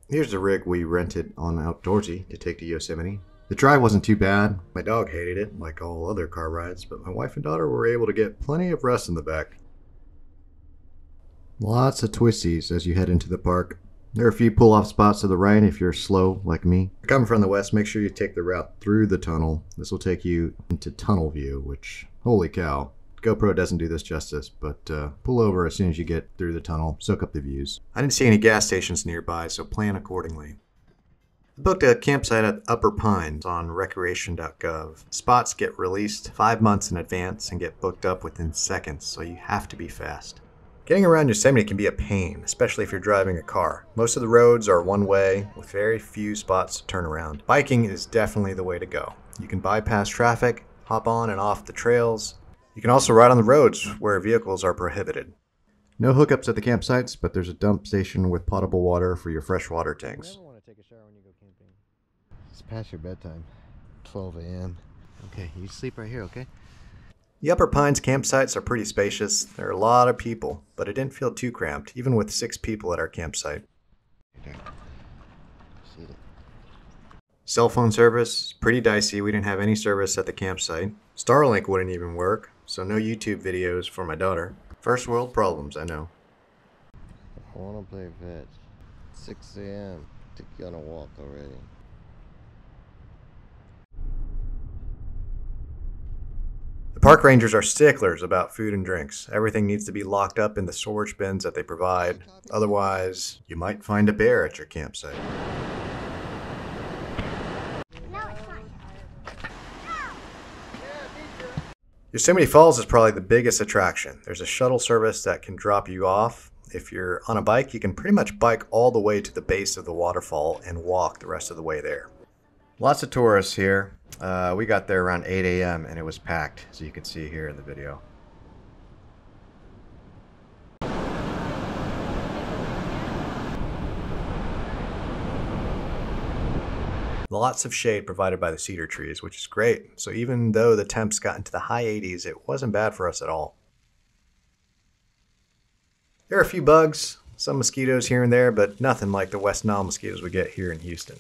Here's the rig we rented on Outdoorsy to take to Yosemite. The drive wasn't too bad. My dog hated it, like all other car rides, but my wife and daughter were able to get plenty of rest in the back. Lots of twisties as you head into the park. There are a few pull-off spots to the right if you're slow like me. Coming from the west, make sure you take the route through the tunnel. This will take you into tunnel view, which, holy cow. GoPro doesn't do this justice, but pull over as soon as you get through the tunnel, soak up the views. I didn't see any gas stations nearby, so plan accordingly. I booked a campsite at Upper Pines on recreation.gov. Spots get released 5 months in advance and get booked up within seconds, so you have to be fast. Getting around Yosemite can be a pain, especially if you're driving a car. Most of the roads are one way, with very few spots to turn around. Biking is definitely the way to go. You can bypass traffic, hop on and off the trails. You can also ride on the roads where vehicles are prohibited. No hookups at the campsites, but there's a dump station with potable water for your freshwater tanks. You never want to take a shower when you go camping. It's past your bedtime. 12 a.m. Okay, you sleep right here, okay? The Upper Pines campsites are pretty spacious. There are a lot of people, but it didn't feel too cramped, even with 6 people at our campsite. Cell phone service is pretty dicey. We didn't have any service at the campsite. Starlink wouldn't even work, so no YouTube videos for my daughter. First world problems, I know. I want to play fetch. 6 a.m. to get on a walk already. The park rangers are sticklers about food and drinks. Everything needs to be locked up in the storage bins that they provide. Otherwise, you might find a bear at your campsite. Yosemite Falls is probably the biggest attraction. There's a shuttle service that can drop you off. If you're on a bike, you can pretty much bike all the way to the base of the waterfall and walk the rest of the way there. Lots of tourists here. We got there around 8 a.m. and it was packed, as you can see here in the video. Lots of shade provided by the cedar trees, which is great. So even though the temps got into the high 80s, it wasn't bad for us at all. There are a few bugs, some mosquitoes here and there, but nothing like the West Nile mosquitoes we get here in Houston.